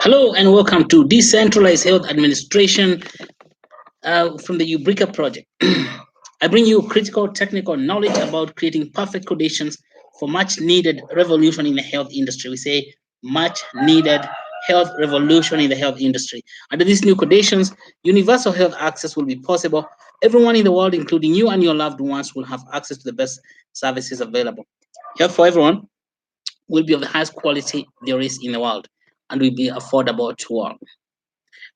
Hello and welcome to Decentralized Health Administration from the Ubrica project. I bring you critical technical knowledge about creating perfect conditions for much needed revolution in the health industry. We say much needed health revolution in the health industry. Under these new conditions, universal health access will be possible. Everyone in the world, including you and your loved ones, will have access to the best services available. Health for everyone will be of the highest quality there is in the world and will be affordable to all.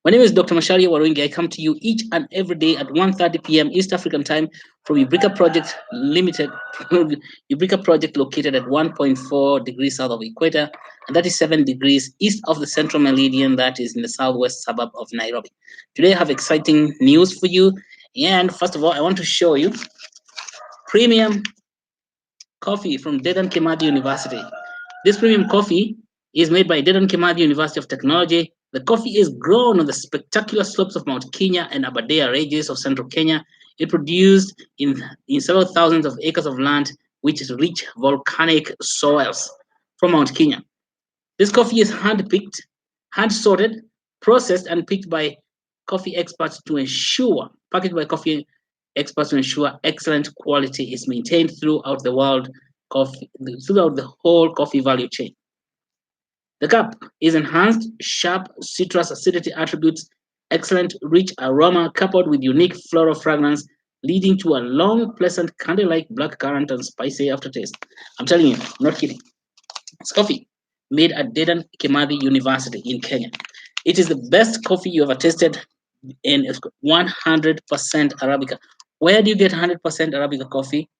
My name is Dr. Masharia Warungi. I come to you each and every day at 1:30 p.m. East African time from Ubrica Project Limited, Ubrica Project located at 1.4 degrees south of equator, and that is 7 degrees east of the central meridian that is in the southwest suburb of Nairobi. Today I have exciting news for you. And first of all, I want to show you premium coffee from Dedan Kimathi University. This premium coffee is made by Dedan Kimathi University of Technology. The coffee is grown on the spectacular slopes of Mount Kenya and Aberdare ranges of central Kenya. It produced in several thousands of acres of land, which is rich volcanic soils from Mount Kenya. This coffee is hand-picked, hand-sorted, processed, and picked by coffee experts to ensure, packaged by coffee experts to ensure excellent quality is maintained throughout the world, throughout the whole coffee value chain. The cup is enhanced, sharp citrus acidity attributes, excellent rich aroma coupled with unique floral fragrance, leading to a long, pleasant candy-like blackcurrant and spicy aftertaste. I'm telling you, I'm not kidding. It's coffee made at Dedan Kimathi University in Kenya. It is the best coffee you ever tasted and it's 100% Arabica. Where do you get 100% Arabica coffee?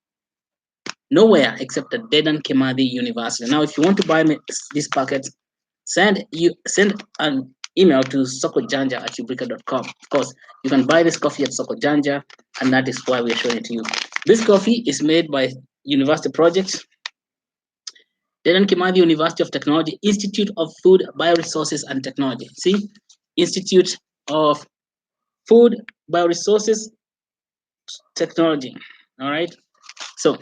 Nowhere except at Dedan Kimathi University. Now, if you want to buy me these packets, send an email to sokojanja@ubrica.com. Of course, you can buy this coffee at Sokojanja, and that is why we are showing it to you. This coffee is made by university projects, Dedan Kimathi University of Technology, Institute of Food, Bioresources and Technology. See, Institute of Food, Bioresources, Technology. All right. So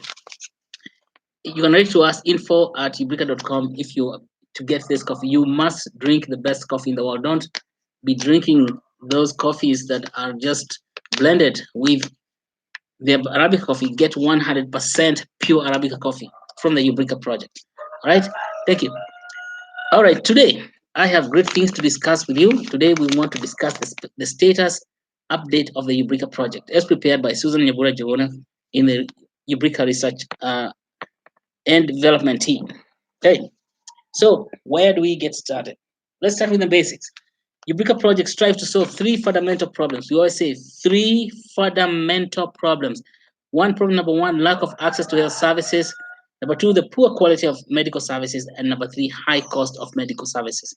you can write to us info@ubrica.com if you to get this coffee. You must drink the best coffee in the world. Don't be drinking those coffees that are just blended with the Arabic coffee. Get 100% pure Arabica coffee from the Ubrica project. All right. Thank you. All right. Today I have great things to discuss with you. Today we want to discuss the status update of the Ubrica project as prepared by Susan Nyabura Jogona in the Ubrica research and development team. Okay. So where do we get started? Let's start with the basics. Ubrica project strives to solve three fundamental problems. We always say three fundamental problems. Problem number one, lack of access to health services. Number two, the poor quality of medical services. And number three, high cost of medical services.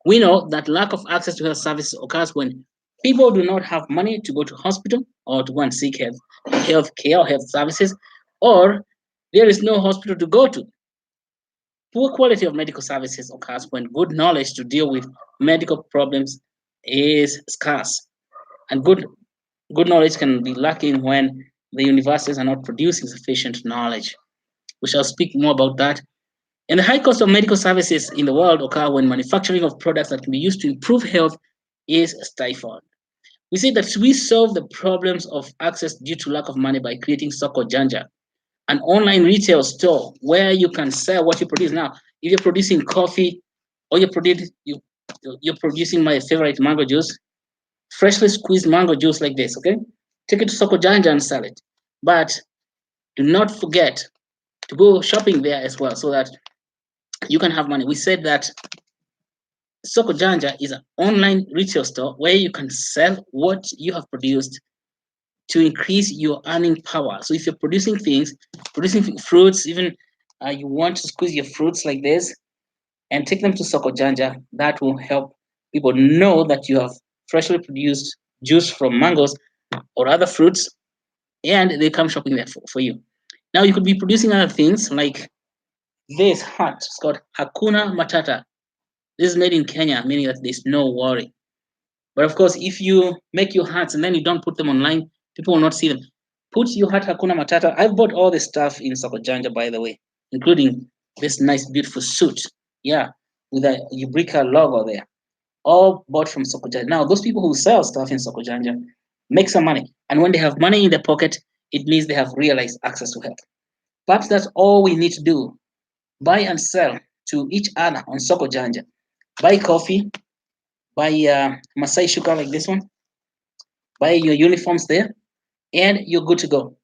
We know that lack of access to health services occurs when people do not have money to go to hospital or to go and seek health care or health services, or there is no hospital to go to. Poor quality of medical services occurs when good knowledge to deal with medical problems is scarce. And good knowledge can be lacking when the universities are not producing sufficient knowledge. We shall speak more about that. And the high cost of medical services in the world occur when manufacturing of products that can be used to improve health is stifled. We say that we solve the problems of access due to lack of money by creating Soko Janja, an online retail store where you can sell what you produce. Now, if you're producing coffee or you're producing my favorite mango juice, freshly squeezed mango juice like this, okay? Take it to Soko Janja and sell it. But do not forget to go shopping there as well so that you can have money. We said that Soko Janja is an online retail store where you can sell what you have produced to increase your earning power. So if you're producing fruits, even you want to squeeze your fruits like this and take them to Soko Janja, that will help people know that you have freshly produced juice from mangoes or other fruits, and they come shopping there for you. Now you could be producing other things like this hat. It's called Hakuna Matata. This is made in Kenya, meaning that there's no worry. But of course, if you make your hats and then you don't put them online, people will not see them. Put your hat Hakuna Matata. I've bought all this stuff in Soko Janja, by the way, including this nice, beautiful suit. Yeah, with a Ubrica logo there. all bought from Sokojanja. Now, those people who sell stuff in Sokojanja make some money. And when they have money in their pocket, it means they have realized access to health. Perhaps that's all we need to do. Buy and sell to each other on Sokojanja. Buy coffee, buy Masai Shuka like this one, buy your uniforms there, and you're good to go.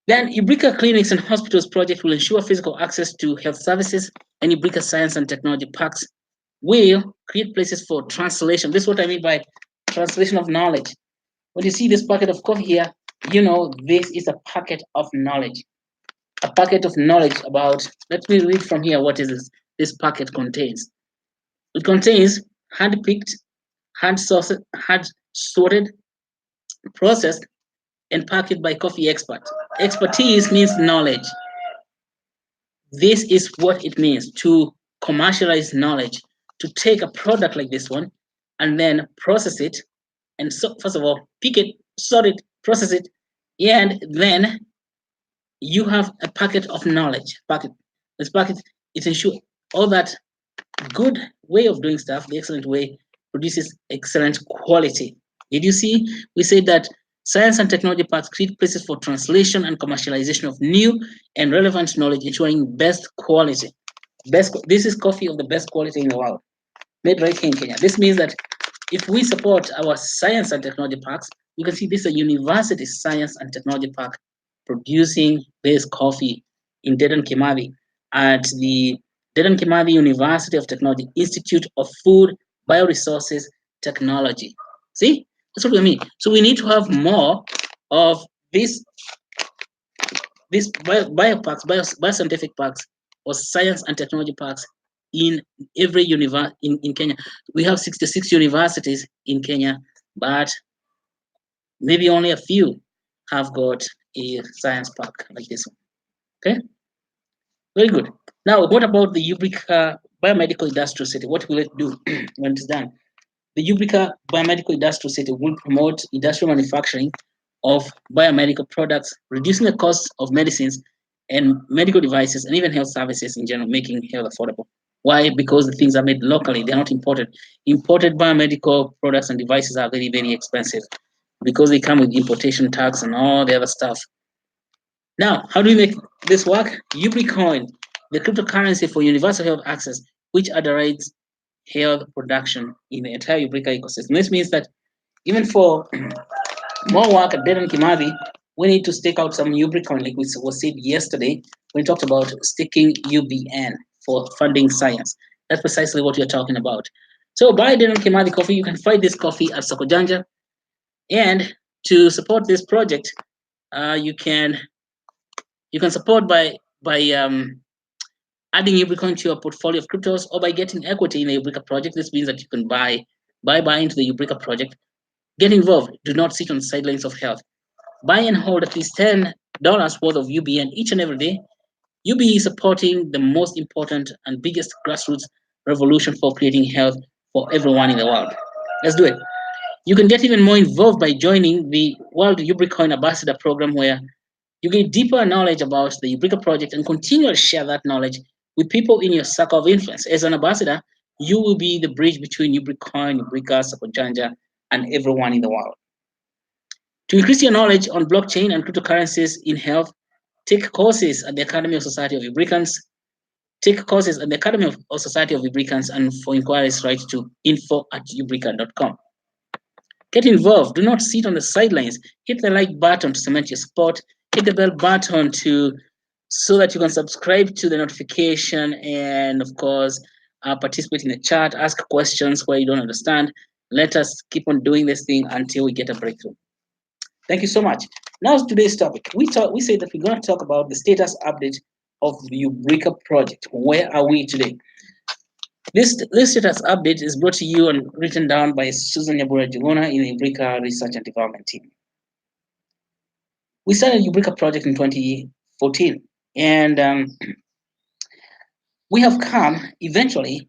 Then Ubrica Clinics and Hospitals project will ensure physical access to health services, and Ubrica Science and Technology Parks will create places for translation. This is what I mean by translation of knowledge. When you see this packet of coffee here, you know this is a packet of knowledge. A packet of knowledge about, let me read from here what is this packet contains. It contains hand-picked, hand-sorted, processed, and packaged by coffee expert. Expertise means knowledge. This is what it means to commercialize knowledge, to take a product like this one and then process it. And so, first of all, pick it, sort it, process it, and then you have a packet of knowledge. Packet. This packet, it ensures all that good way of doing stuff, the excellent way, produces excellent quality. Did you see? We said that science and technology parks create places for translation and commercialization of new and relevant knowledge, ensuring best quality. This is coffee of the best quality in the world, made right here in Kenya. This means that if we support our science and technology parks, you can see this is a university science and technology park producing this coffee in Dedan Kimathi at the Dedan Kimathi University of Technology Institute of Food Bioresources Technology. See, that's what we mean. So we need to have more of these bioparks, bioscientific parks, or science and technology parks in every university in Kenya. We have 66 universities in Kenya, but maybe only a few have got a science park like this one. Okay, very good. Now, what about the Ubrica Biomedical Industrial City? What will it do when it's done? The Ubrica Biomedical Industrial City will promote industrial manufacturing of biomedical products, reducing the cost of medicines and medical devices and even health services in general, making health affordable. Why? Because the things are made locally, they're not imported. Imported biomedical products and devices are very, very expensive because they come with importation tax and all the other stuff. Now, how do we make this work? Ubricoin, the cryptocurrency for universal health access, which underwrites health production in the entire Ubrica ecosystem. This means that even for more work at Dedan Kimathi, we need to stake out some Ubricoin, like was said yesterday when we talked about staking UBN for funding science. That's precisely what we're talking about. So buy Dedan Kimathi coffee. You can find this coffee at Sokojanja. And to support this project, you can support by adding Ubricoin to your portfolio of cryptos or by getting equity in the Ubrica project. This means that you can buy into the Ubrica project. Get involved. Do not sit on the sidelines of health. Buy and hold at least $10 worth of UBN each and every day. UB is supporting the most important and biggest grassroots revolution for creating health for everyone in the world. Let's do it. You can get even more involved by joining the World Ubricoin Ambassador Program, where you get deeper knowledge about the Ubrica project and continue to share that knowledge with people in your circle of influence. As an ambassador, you will be the bridge between Ubricoin, Ubrica, Sokojanja, and everyone in the world. To increase your knowledge on blockchain and cryptocurrencies in health, take courses at the Academy of Society of Ubricans. Take courses at the Academy of Society of Ubricans, and for inquiries, write to info@ubrica.com. Get involved. Do not sit on the sidelines. Hit the like button to cement your spot. Hit the bell button so that you can subscribe to the notification and, of course, participate in the chat. Ask questions where you don't understand. Let us keep on doing this thing until we get a breakthrough. Thank you so much. Now, today's topic. We say that we're going to talk about the status update of the Ubrica project. Where are we today? This status update is brought to you and written down by Susan Nyabura Juguna in the Ubrica Research and Development team. We started the Ubrica project in 2014, and we have come eventually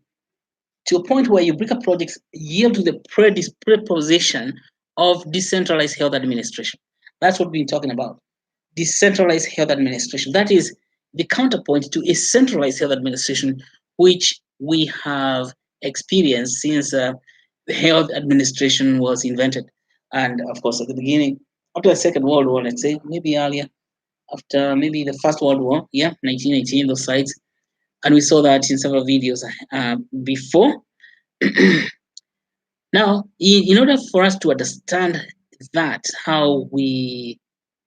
to a point where Ubrica projects yield to the preposition of decentralized health administration. That's what we've been talking about. Decentralized health administration. That is the counterpoint to a centralized health administration, which we have experience since the health administration was invented. And of course, at the beginning, after the Second World War, let's say, maybe earlier, after maybe the First World War, yeah, 1918, those sites. And we saw that in several videos before. Now, in order for us to understand that, how we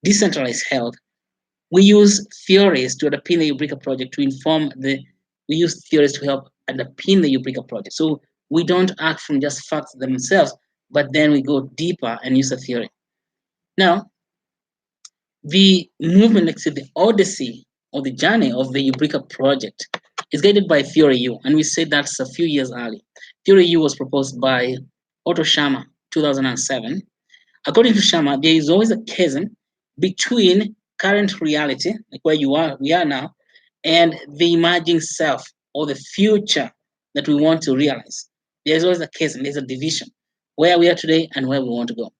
decentralize health, we use theories to underpin the Ubrica project to inform the, we use theories to help underpin the Ubrica project. So we don't act from just facts themselves, but then we go deeper and use a theory. Now, the movement, let's say the odyssey or the journey of the Ubrica project is guided by Theory U, and we said that's a few years early. Theory U was proposed by Otto Schama, 2007. According to Schama, there is always a chasm between current reality, like where we are now, and the emerging self or the future that we want to realize. There's always a chasm, there's a division, where we are today and where we want to go.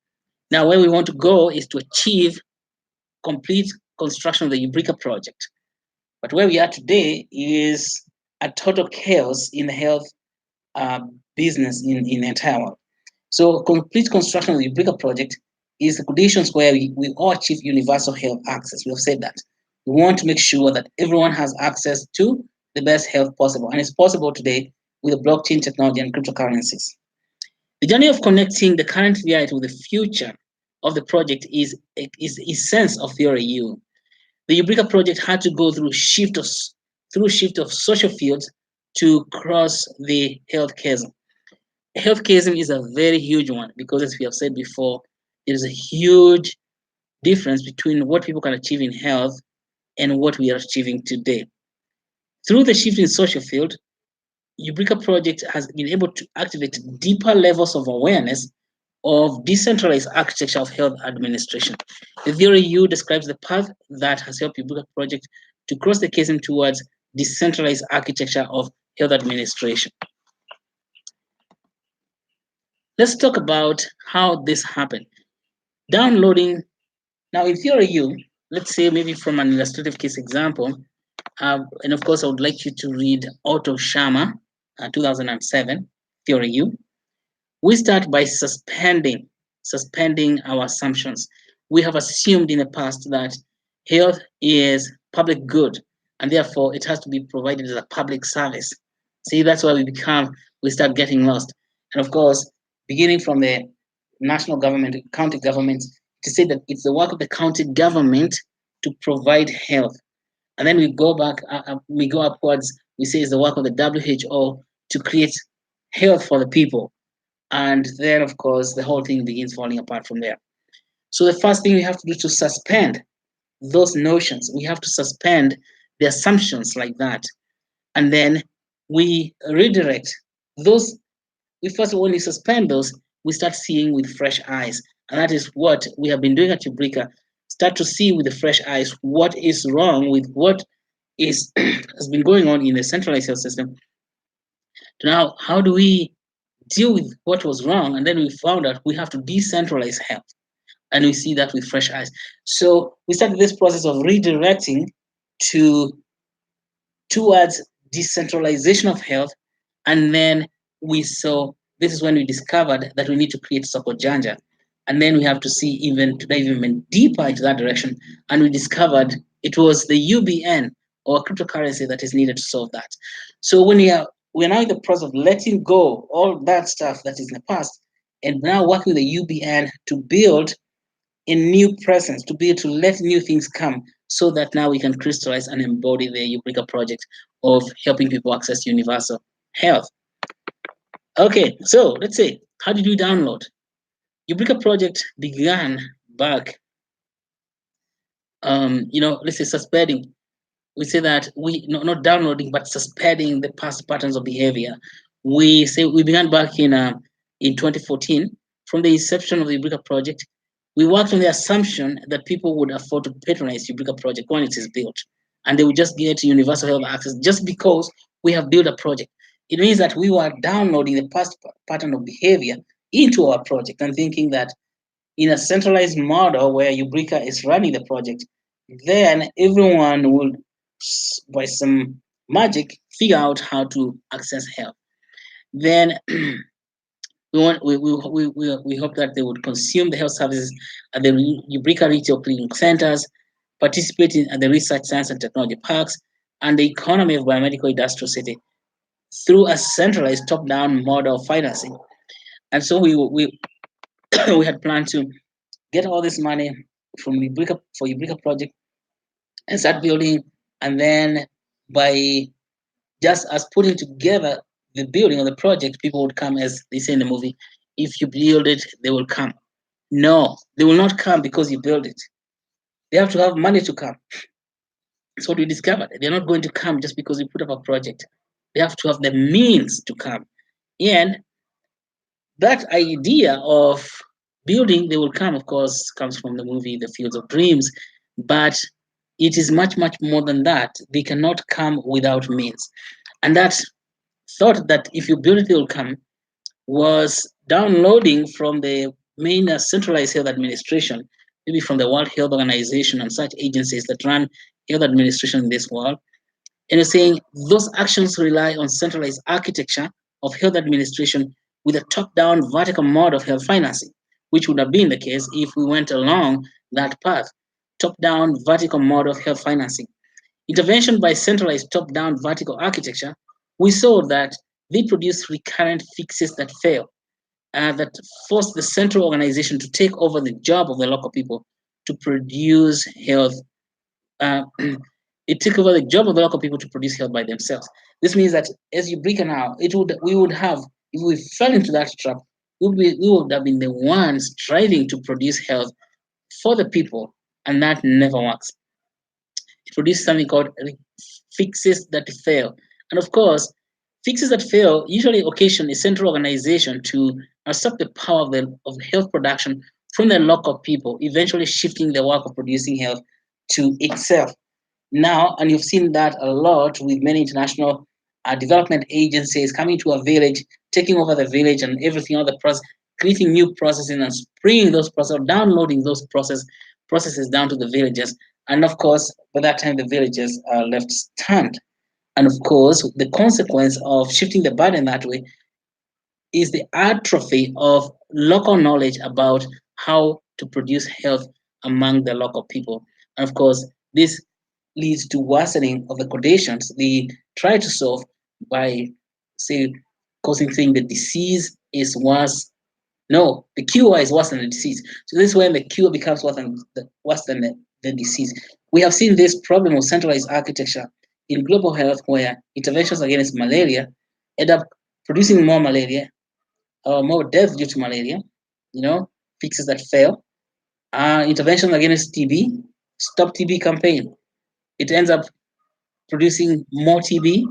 Now, where we want to go is to achieve complete construction of the Ubrica project. But where we are today is a total chaos in the health business in the entire world. So complete construction of the Ubrica project is the conditions where we all achieve universal health access. We have said that. We want to make sure that everyone has access to the best health possible. And it's possible today with the blockchain technology and cryptocurrencies. The journey of connecting the current reality with the future of the project is essence of Theory U. The Ubrica project had to go through shift of social fields to cross the health chasm. Health chasm is a very huge one because, as we have said before, there is a huge difference between what people can achieve in health and what we are achieving today. Through the shift in social field, Ubrica project has been able to activate deeper levels of awareness of decentralized architecture of health administration. The Theory U describes the path that has helped Ubrica project to cross the chasm towards decentralized architecture of health administration. Let's talk about how this happened. Downloading, now in Theory U, let's say maybe from an illustrative case example, and of course I would like you to read Otto Schama, 2007, Theory U. We start by suspending our assumptions. We have assumed in the past that health is public good, and therefore it has to be provided as a public service. See, that's why we start getting lost. And of course, beginning from the national government, county governments, to say that it's the work of the county government to provide health. And then we go back, we go upwards, we say it's the work of the WHO to create health for the people. And then, of course, the whole thing begins falling apart from there. So the first thing we have to do is to suspend those notions. We have to suspend the assumptions like that. And then we redirect those. We first, when we suspend those, we start seeing with fresh eyes. And that is what we have been doing at Ubrica. Start to see with the fresh eyes what is wrong with what is has been going on in the centralized health system. Now, how do we deal with what was wrong? And then we found out we have to decentralize health. And we see that with fresh eyes. So we started this process of redirecting towards decentralization of health. And then we saw, this is when we discovered that we need to create Sokojanja. And then we have to see to dive even deeper into that direction. And we discovered it was the UBN or cryptocurrency that is needed to solve that. So when we're now in the process of letting go all that stuff that is in the past, and now working with the UBN to build a new presence, to be able to let new things come, so that now we can crystallize and embody the Ubrica project of helping people access universal health. Okay, so let's say, how did we download? Ubrica project began back, let's say suspending. We say that not downloading, but suspending the past patterns of behavior. We say we began back in 2014. From the inception of the Ubrica project, we worked on the assumption that people would afford to patronize Ubrica project when it is built, and they would just get universal health access just because we have built a project. It means that we were downloading the past pattern of behavior into our project and thinking that in a centralized model where Ubrica is running the project, then everyone will, by some magic, figure out how to access health. Then we hope that they would consume the health services at the Ubrica retail clinic centers, participate in at the research, science, and technology parks, and the economy of biomedical industrial city through a centralized top-down model of financing. And so we had planned to get all this money from Ubrica for Ubrica project and start building, and then by just as putting together the building of the project, people would come, as they say in the movie, if you build it, they will come. No, they will not come because you build it. They have to have money to come. That's what we discovered. They're not going to come just because we put up a project. They have to have the means to come. And that idea of building, they will come, of course, comes from the movie The Fields of Dreams, but it is much, much more than that. They cannot come without means. And that thought that if you build it, they will come was downloading from the main centralized health administration, maybe from the World Health Organization and such agencies that run health administration in this world. And it's saying those actions rely on centralized architecture of health administration with a top-down vertical model of health financing, which would have been the case if we went along that path. Top-down vertical model of health financing. Intervention by centralized top-down vertical architecture, we saw that they produce recurrent fixes that fail, that force the central organization to take over the job of the local people to produce health. Uh, it took over the job of the local people to produce health by themselves. This means that as you break now, we would have, if we fell into that trap, we would have been the ones striving to produce health for the people, and that never works. It produces something called fixes that fail. And of course, fixes that fail usually occasion a central organization to usurp the power of health production from the local people, eventually shifting the work of producing health to itself. Now, and you've seen that a lot with many international development agencies coming to a village, taking over the village and everything, all the process, creating new processes and bringing those processes, downloading those processes down to the villages. And of course, by that time, the villages are left stunned. And of course, the consequence of shifting the burden that way is the atrophy of local knowledge about how to produce health among the local people. And of course, this leads to worsening of the conditions they try to solve by, say, causing thing the disease is worse. No, the cure is worse than the disease. So this is when the cure becomes worse than the disease. We have seen this problem of centralized architecture in global health where interventions against malaria end up producing more malaria or more death due to malaria, fixes that fail. Interventions against TB, stop TB campaign. It ends up producing more TB.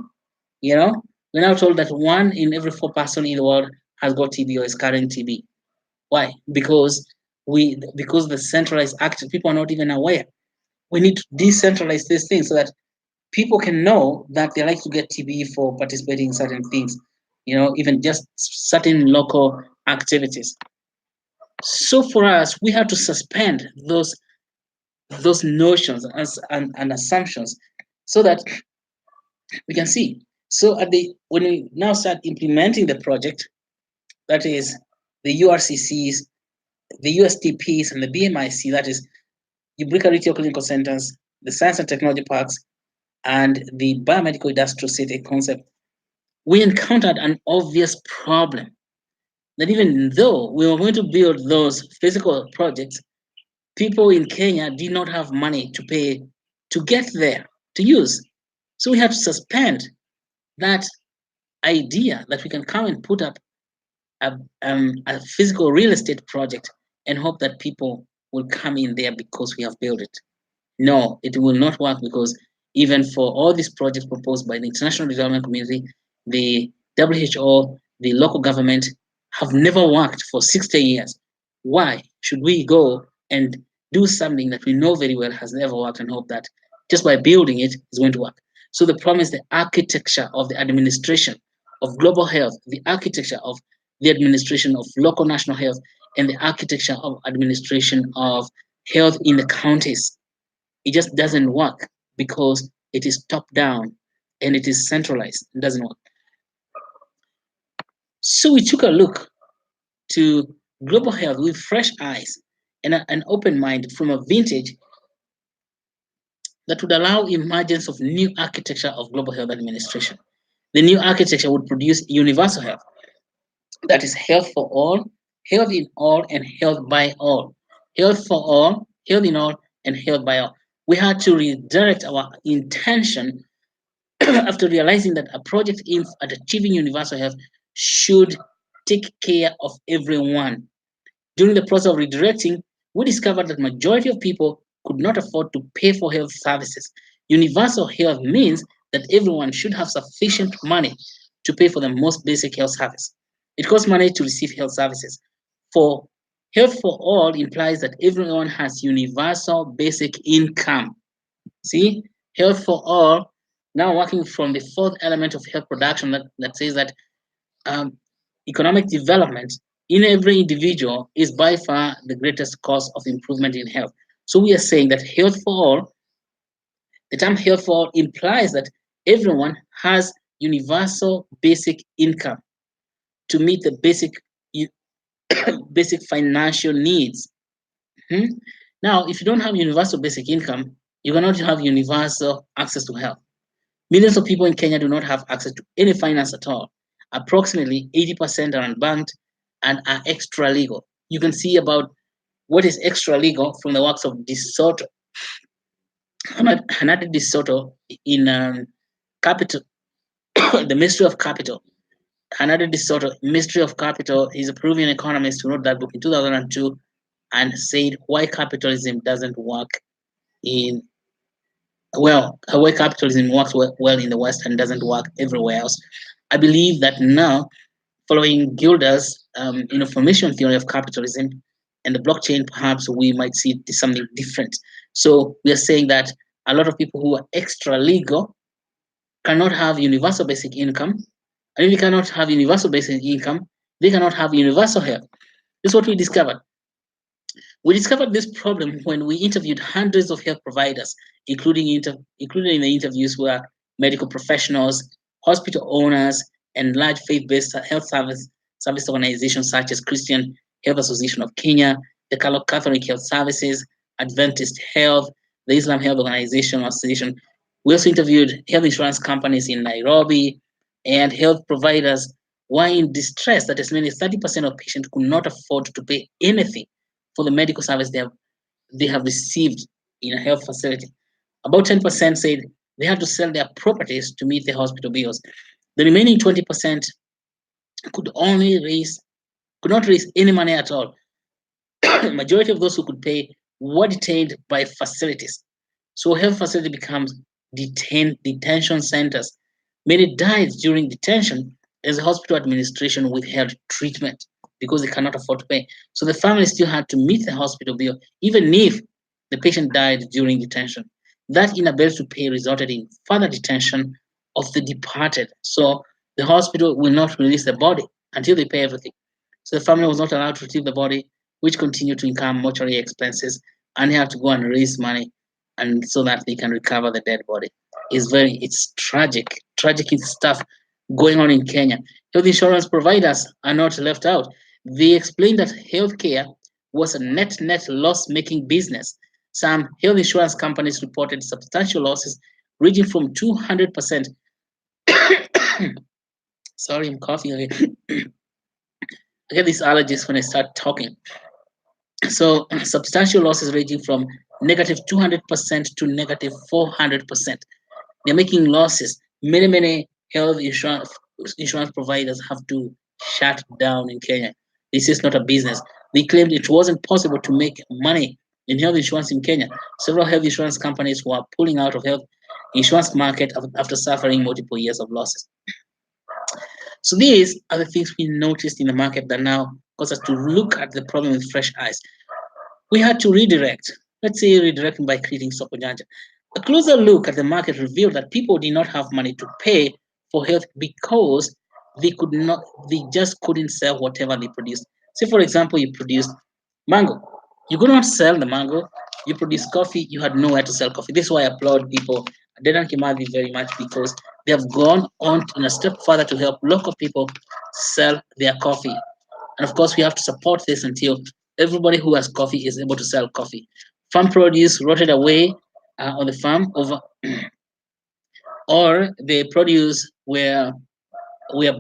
We're now told that 1 in every 4 person in the world has got TB or is carrying TB. Why? Because the centralized action, people are not even aware. We need to decentralize these things so that people can know that they like to get TB for participating in certain things, even just certain local activities. So for us, we have to suspend those notions and assumptions so that we can see. So when we now start implementing the project, that is the URCCs, the USTPs, and the BMIC, that is Ubrica Retail Clinical Centers, the Science and Technology Parks, and the Biomedical Industrial City concept, we encountered an obvious problem that even though we were going to build those physical projects, people in Kenya did not have money to pay to get there to use. So we had to suspend that idea that we can come and put up a physical real estate project and hope that people will come in there because we have built it. No, it will not work because even for all these projects proposed by the international development community, the WHO, the local government have never worked for 60 years. Why should we go and do something that we know very well has never worked and hope that just by building it is going to work? So the problem is the architecture of the administration of global health, the architecture of the administration of local national health, and the architecture of administration of health in the counties. It just doesn't work because it is top down and it is centralized. It doesn't work. So we took a look to global health with fresh eyes and an open mind from a vintage that would allow emergence of new architecture of global health administration. The new architecture would produce universal health, that is health for all, health in all, and health by all. Health for all, health in all, and health by all. We had to redirect our intention after realizing that a project aimed at achieving universal health should take care of everyone. During the process of redirecting, we discovered that majority of people could not afford to pay for health services. Universal health means that everyone should have sufficient money to pay for the most basic health service. It costs money to receive health services. For health for all implies that everyone has universal basic income. See, health for all, now working from the fourth element of health production that says that um, economic development in every individual is by far the greatest cause of improvement in health. So we are saying that health for all, the term health for all implies that everyone has universal basic income to meet the basic financial needs. Hmm? Now, if you don't have universal basic income, you cannot have universal access to health. Millions of people in Kenya do not have access to any finance at all. Approximately 80% are unbanked and are extra legal. You can see about what is extra legal from the works of DeSoto, Hanadi DeSoto in Capital, the Mystery of Capital. Hanadi DeSoto, Mystery of Capital, is a Peruvian economist who wrote that book in 2002 and said why capitalism doesn't work in why capitalism works well in the West and doesn't work everywhere else. I believe that now, following Gilda's information theory of capitalism and the blockchain, perhaps we might see something different. So we are saying that a lot of people who are extra legal cannot have universal basic income, and if they cannot have universal basic income, they cannot have universal health. This is what we discovered. We discovered this problem when we interviewed hundreds of health providers, including in the interviews were medical professionals, hospital owners, and large faith-based health service organizations such as Christian Health Association of Kenya, the Catholic Health Services, Adventist Health, the Islam Health Organization Association. We also interviewed health insurance companies in Nairobi, and health providers were in distress that as many as 30% of patients could not afford to pay anything for the medical service they have received in a health facility. About 10% said they had to sell their properties to meet the hospital bills. The remaining 20% could only raise could not raise any money at all. Majority of those who could pay were detained by facilities. So health facility becomes detention centers. Many died during detention as the hospital administration withheld treatment because they cannot afford to pay. So the family still had to meet the hospital bill, even if the patient died during detention. That inability to pay resulted in further detention of the departed. So the hospital will not release the body until they pay everything. So the family was not allowed to retrieve the body, which continued to incur mortuary expenses, and they have to go and raise money and so that they can recover the dead body. It's tragic stuff going on in Kenya. Health insurance providers are not left out. They explained that healthcare was a net loss making business. Some health insurance companies reported substantial losses ranging from 200%. Sorry, I'm coughing again. I get these allergies when I start talking. So substantial losses ranging from negative 200% to negative 400%. They're making losses. Many health insurance providers have to shut down in Kenya. This is not a business. They claimed it wasn't possible to make money in health insurance in Kenya. Several health insurance companies were pulling out of health insurance market after suffering multiple years of losses. So these are the things we noticed in the market that now cause us to look at the problem with fresh eyes. We had to redirect. Let's say redirecting by creating Sokojanja. A closer look at the market revealed that people did not have money to pay for health because they just couldn't sell whatever they produced. Say for example, you produced mango. You could not sell the mango. You produced coffee, you had nowhere to sell coffee. This is why I applaud people, Dedan Kimathi very much, because they have gone on in a step further to help local people sell their coffee. And of course, we have to support this until everybody who has coffee is able to sell coffee. Farm produce rotted away on the farm over, or the produce were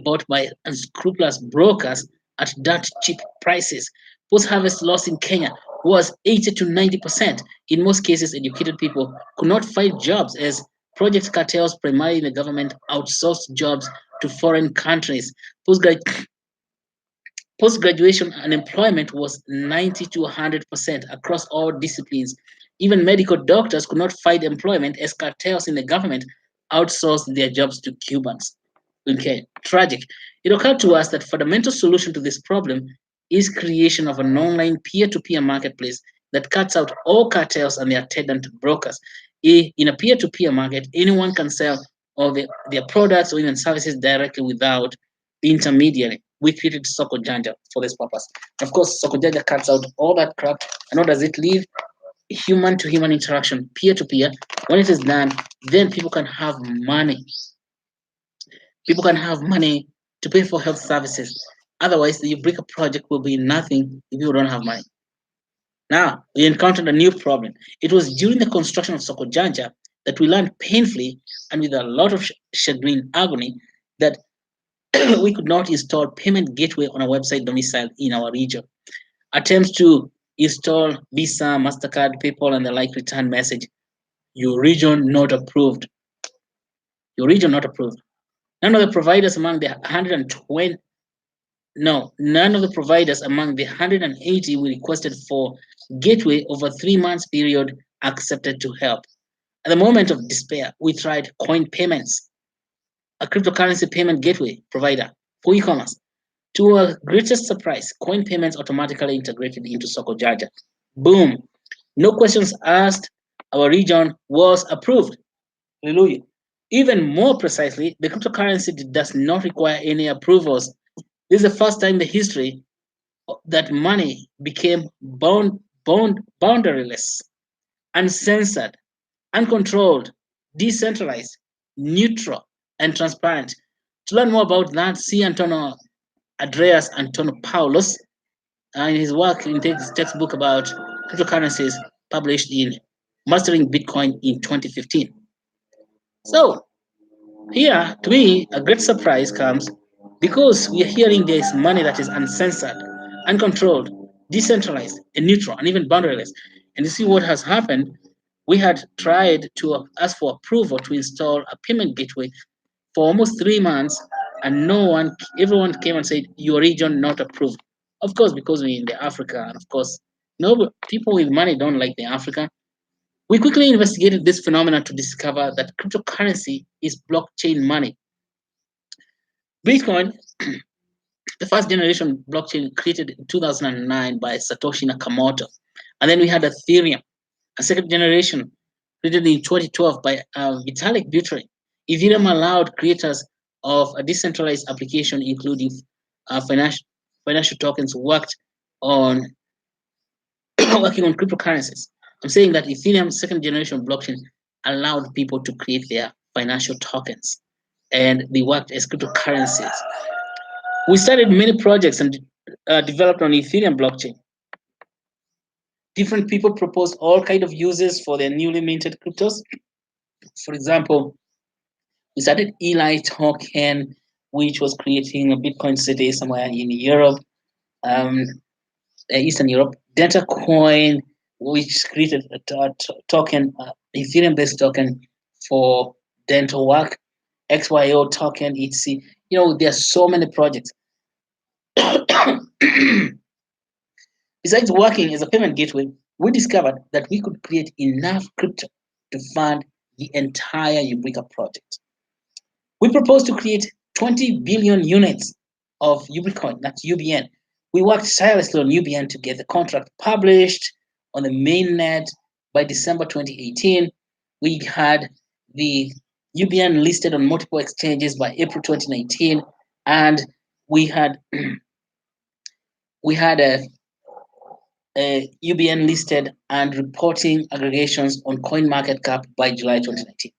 bought by unscrupulous brokers at dirt cheap prices. Post-harvest loss in Kenya was 80 to 90%. In most cases, educated people could not find jobs as project cartels, primarily in the government, outsourced jobs to foreign countries. Post-graduation unemployment was 90 to 100% across all disciplines. Even medical doctors could not find employment as cartels in the government outsourced their jobs to Cubans. Okay, tragic. It occurred to us that fundamental solution to this problem is creation of an online peer-to-peer marketplace that cuts out all cartels and their attendant brokers. In a peer-to-peer market, anyone can sell all their products or even services directly without the intermediary. We created Soko Janja for this purpose. Of course, Soko Janja cuts out all that crap. And what does it leave? Human to human interaction, peer to peer. When it is done, then people can have money. People can have money to pay for health services. Otherwise, the Ubrica project will be nothing if you don't have money. Now, we encountered a new problem. It was during the construction of Soko Janja that we learned painfully and with a lot of chagrin agony that we could not install payment gateway on a website domiciled in our region. Attempts to install Visa, MasterCard, PayPal, and the like return message. Your region not approved. Your region not approved. None of the providers among the 120, no, none of the providers among the 180 we requested for gateway over 3 months period accepted to help. At the moment of despair, we tried coin payments, a cryptocurrency payment gateway provider for e-commerce. To our greatest surprise, coin payments automatically integrated into Soko Janja. Boom. No questions asked. Our region was approved. Hallelujah. Even more precisely, the cryptocurrency does not require any approvals. This is the first time in the history that money became boundaryless, uncensored, uncontrolled, decentralized, neutral, and transparent. To learn more about that, see Andreas Antonopoulos in his work in his textbook about cryptocurrencies published in Mastering Bitcoin in 2015. So, here, to me, a great surprise comes because we are hearing there is money that is uncensored, uncontrolled, decentralized, and neutral, and even boundaryless. And you see what has happened. We had tried to ask for approval to install a payment gateway for almost 3 months, and everyone came and said, your region not approved. Of course, because we're in the Africa, and of course, no people with money don't like the Africa. We quickly investigated this phenomenon to discover that cryptocurrency is blockchain money. Bitcoin, the first generation blockchain created in 2009 by Satoshi Nakamoto. And then we had Ethereum, a second generation created in 2012 by Vitalik Buterin. Ethereum allowed creators of a decentralized application, including financial tokens, on working on cryptocurrencies. I'm saying that Ethereum's second generation blockchain allowed people to create their financial tokens, and they worked as cryptocurrencies. We started many projects and developed on Ethereum blockchain. Different people proposed all kind of uses for their newly minted cryptos. For example, we started Eli token, which was creating a Bitcoin city somewhere in Europe, Eastern Europe. Delta coin, which created a token, Ethereum-based token for dental work. XYO token, etc. There are so many projects. Besides working as a payment gateway, we discovered that we could create enough crypto to fund the entire Ubrica project. We proposed to create 20 billion units of Ubricoin, that's UBN. We worked tirelessly on UBN to get the contract published on the mainnet by December 2018. We had the UBN listed on multiple exchanges by April 2019, and we had a UBN listed and reporting aggregations on CoinMarketCap by July 2019.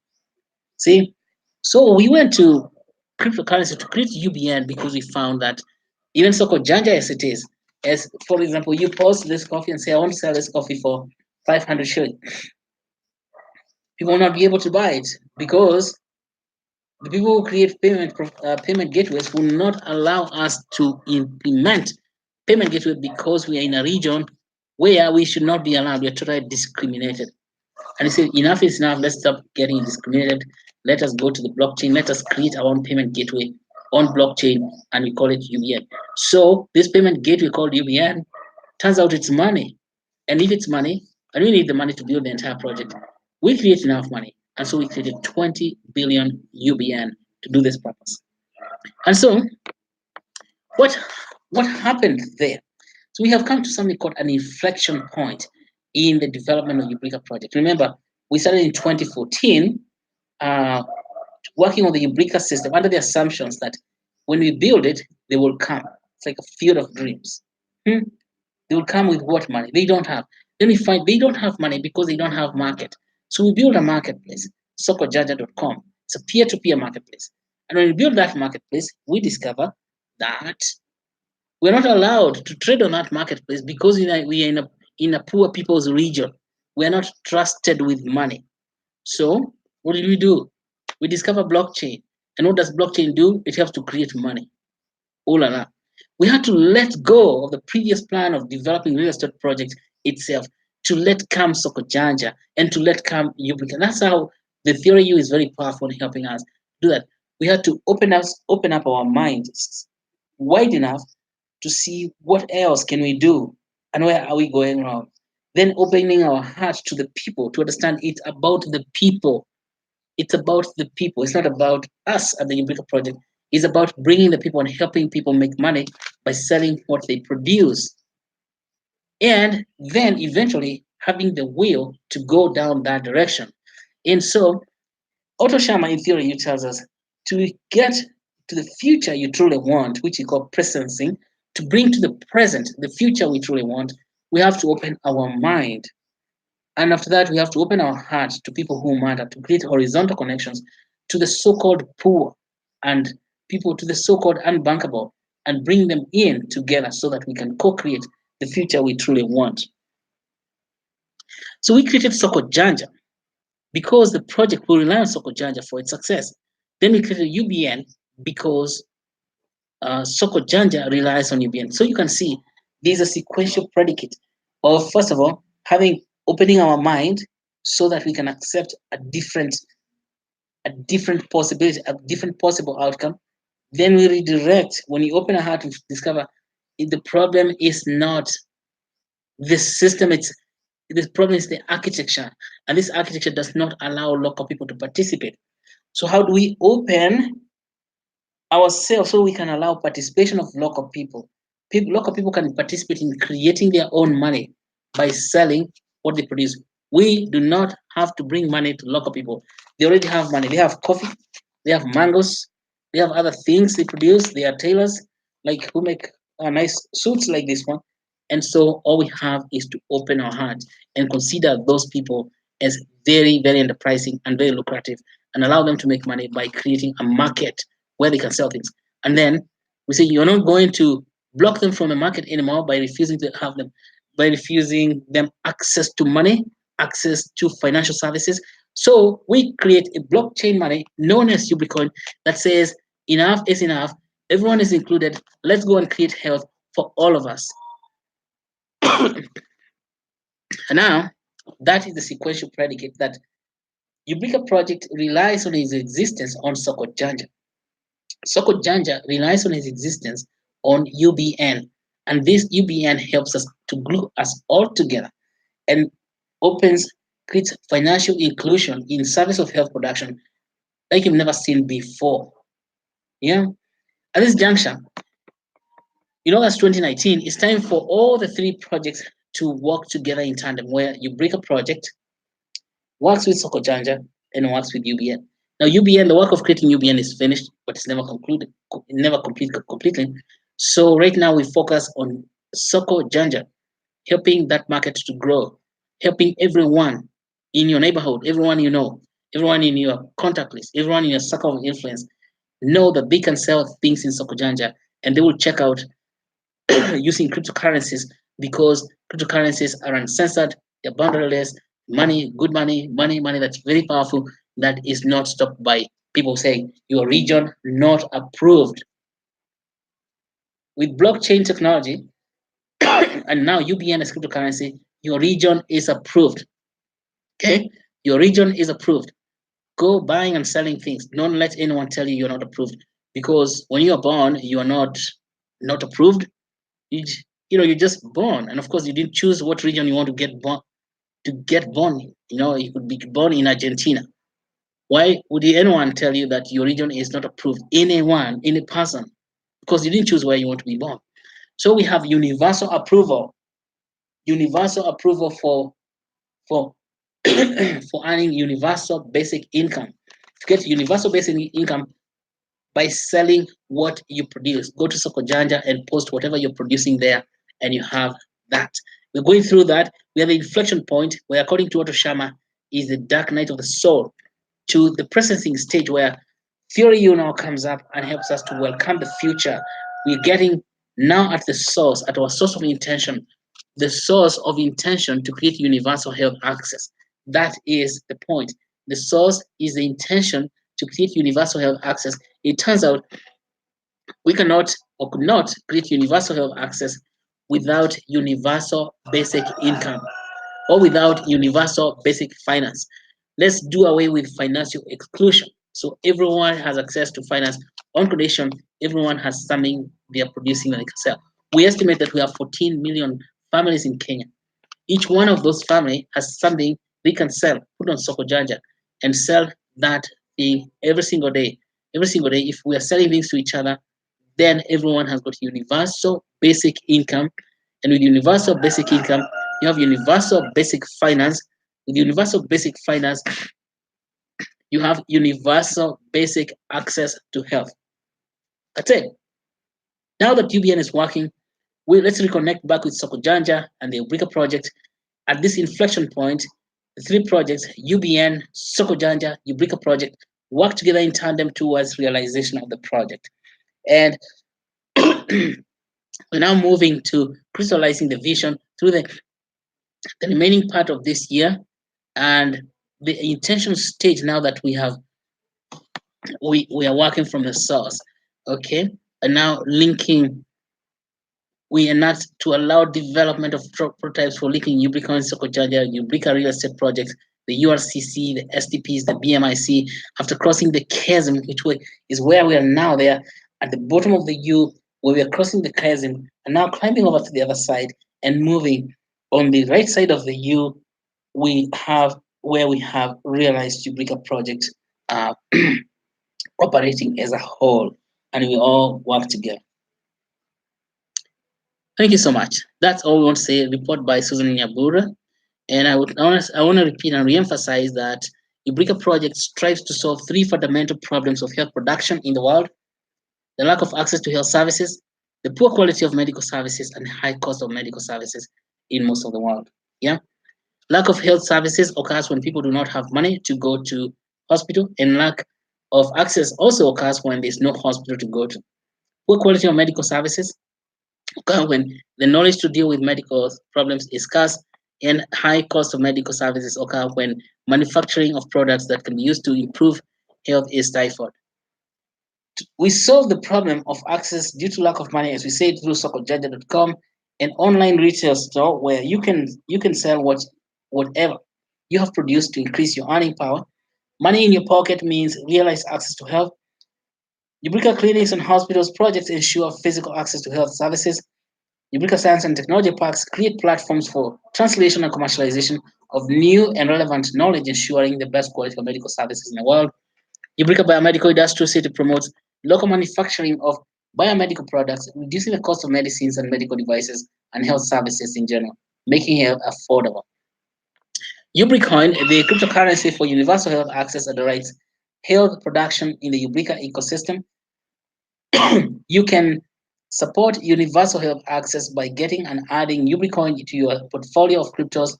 See, so we went to cryptocurrency to create UBN because we found that even so-called Janja as it is, as for example, you post this coffee and say, I want to sell this coffee for 500 shillings. People will not be able to buy it because the people who create payment gateways will not allow us to implement payment gateway because we are in a region where we should not be allowed. We are totally discriminated. And he said, enough is enough. Let's stop getting discriminated. Let us go to the blockchain. Let us create our own payment gateway on blockchain, and we call it UBN. So this payment gateway called UBN turns out it's money. And if it's money, and we need the money to build the entire project, we create enough money. And so we created 20 billion UBN to do this purpose. And so what happened there? So we have come to something called an inflection point in the development of Ubrica project. Remember, we started in 2014 working on the Ubrica system under the assumptions that when we build it, they will come. It's like a field of dreams. They will come with what money? They don't have. Then we find they don't have money because they don't have market. So we build a marketplace, sokojaja.com. It's a peer-to-peer marketplace. And when we build that marketplace, we discover that we're not allowed to trade on that marketplace because we are in a poor people's region. We're not trusted with money. So what did we do? We discover blockchain. And what does blockchain do? It helps to create money. Oh la la. We had to let go of the previous plan of developing real estate projects itself to let come Sokojanja and to let come Ubrica. That's how the theory U is very powerful in helping us do that. We had to open up our minds wide enough to see what else can we do and where are we going wrong. Then opening our hearts to the people to understand it's about the people. It's about the people. It's not about us at the Ubrica project. It's about bringing the people and helping people make money by selling what they produce. And then eventually having the will to go down that direction. And so Otto Scharmer in theory tells us to get to the future you truly want, which he called presencing, to bring to the present the future we truly want, we have to open our mind. And after that, we have to open our heart to people who matter, to create horizontal connections to the so-called poor and people to the so-called unbankable and bring them in together so that we can co-create the future we truly want. So we created Sokojanja because the project will rely on Sokojanja for its success. Then we created UBN because Sokojanja relies on UBN. So you can see there's a sequential predicate of, first of all, opening our mind so that we can accept a different possibility, a different possible outcome. Then we redirect. When you open a heart, to discover the problem is not the system, the problem is the architecture, and this architecture does not allow local people to participate. So how do we open ourselves so we can allow participation of local people? Local people can participate in creating their own money by selling what they produce. We do not have to bring money to local people. They already have money. They have coffee, they have mangoes, they have other things they produce. They are tailors, like who make nice suits like this one. And so all we have is to open our hearts and consider those people as very, very enterprising and very lucrative and allow them to make money by creating a market where they can sell things. And then we say you're not going to block them from the market anymore by refusing to have them, by refusing them access to money, access to financial services. So we create a blockchain money known as Ubricoin that says enough is enough, everyone is included, let's go and create health for all of us. And now that is the sequential predicate that Ubrica project relies on its existence on Sokojanja. Sokojanja relies on its existence on UBN, and this UBN helps us to glue us all together and creates financial inclusion in service of health production like you've never seen before. Yeah. At this juncture, that's 2019. It's time for all the three projects to work together in tandem, where Ubrica project works with Sokojanja and works with UBN. Now, UBN, the work of creating UBN is finished, but it's never concluded, never completely. So right now we focus on Sokojanja, helping that market to grow, helping everyone in your neighborhood, everyone you know, everyone in your contact list, everyone in your circle of influence, know that they can sell things in Sokojanja and they will check out using cryptocurrencies because cryptocurrencies are uncensored, they're boundaryless, money that's very powerful, that is not stopped by people saying your region not approved. With blockchain technology and now UBN as cryptocurrency, your region is approved. Okay? Your region is approved. Go buying and selling things. Don't let anyone tell you you're not approved. Because when you are born, you are not approved. You, you're just born. And of course you didn't choose what region you want to get born in. You could be born in Argentina. Why would anyone tell you that your region is not approved? Anyone, any person, because you didn't choose where you want to be born. So we have universal approval for for earning universal basic income. To get universal basic income by selling what you produce. Go to Sokojanja and post whatever you're producing there, and you have that. We're going through that. We have the inflection point where, according to Otto Schama, is the dark night of the soul, to the processing stage where theory now comes up and helps us to welcome the future. We're getting now at the source, at our source of intention, the source of intention to create universal health access. That is the point. The source is the intention to create universal health access. It turns out we cannot or could not create universal health access without universal basic income or without universal basic finance. Let's do away with financial exclusion. So everyone has access to finance on condition everyone has something they are producing that they can sell. We estimate that we have 14 million families in Kenya. Each one of those families has something they can sell, put on Sokojanja, and sell that thing every single day. Every single day, if we are selling things to each other, then everyone has got universal basic income. And with universal basic income, you have universal basic finance. With universal basic finance, you have universal basic access to health. That's it. Now that UBN is working, let's reconnect back with Sokojanja and the Ubrica project. At this inflection point, the three projects, UBN, Sokojanja, Ubrica project, work together in tandem towards realization of the project. And we're now moving to crystallizing the vision through the remaining part of this year and the intention stage. Now that we are working from the source, okay, and now linking, we enact to allow development of prototypes for linking Ubrica and Sokojanja, Ubrica real estate projects, the URCC, the STPs, the BMIC, after crossing the chasm, which is where we are now. There at the bottom of the U, where we are crossing the chasm, and now climbing over to the other side and moving on the right side of the U, we have where we have realized Ubrica project uh, operating as a whole, and we all work together. Thank you so much. That's all we want to say. Report by Susan Nyabura. And I want to repeat and reemphasize that Ubrica project strives to solve three fundamental problems of health production in the world: the lack of access to health services, the poor quality of medical services, and high cost of medical services in most of the world. Yeah. Lack of health services occurs when people do not have money to go to hospital, and lack of access also occurs when there's no hospital to go to. Poor quality of medical services occur when the knowledge to deal with medical problems is scarce, and high cost of medical services occur when manufacturing of products that can be used to improve health is stifled. We solve the problem of access due to lack of money, as we said, through sokojaja.com, an online retail store where you can sell whatever you have produced to increase your earning power. Money in your pocket means realized access to health. Ubrica clinics and hospitals projects ensure physical access to health services. Ubrica Science and Technology Parks create platforms for translation and commercialization of new and relevant knowledge, ensuring the best quality of medical services in the world. Ubrica Biomedical Industrial City promotes local manufacturing of biomedical products, reducing the cost of medicines and medical devices and health services in general, making health affordable. Ubricoin, the cryptocurrency for universal health access, underwrites health production in the Ubrica ecosystem. You can support universal health access by getting and adding Ubricoin to your portfolio of cryptos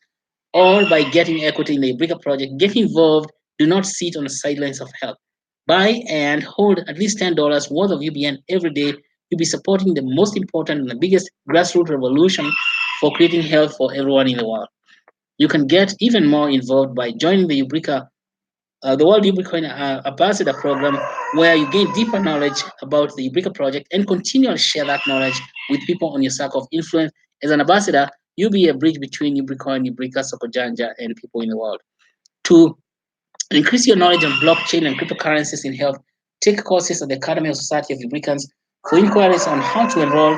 or by getting equity in the Ubrica project. Get involved. Do not sit on the sidelines of health. Buy and hold at least $10 worth of UBN every day. You'll be supporting the most important and the biggest grassroots revolution for creating health for everyone in the world. You can get even more involved by joining the World Ubrica Ambassador Program, where you gain deeper knowledge about the Ubrica project and continually share that knowledge with people on your circle of influence. As an ambassador, you'll be a bridge between Ubrica and Ubrica, Sokojanja, and people in the world. To increase your knowledge on blockchain and cryptocurrencies in health, take courses at the Academy of Society of Ubricans. For inquiries on how to enroll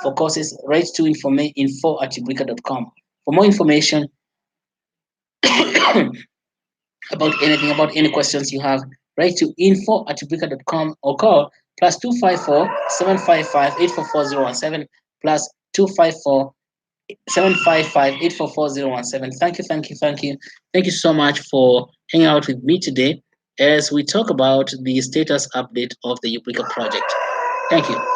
for courses, write to info@ubrica.com. For more information about any questions you have, write to info@ubrica.com or call plus 254 755 844017 plus 254 755 844017. Thank you so much for hanging out with me today as we talk about the status update of the Ubrica project. Thank you.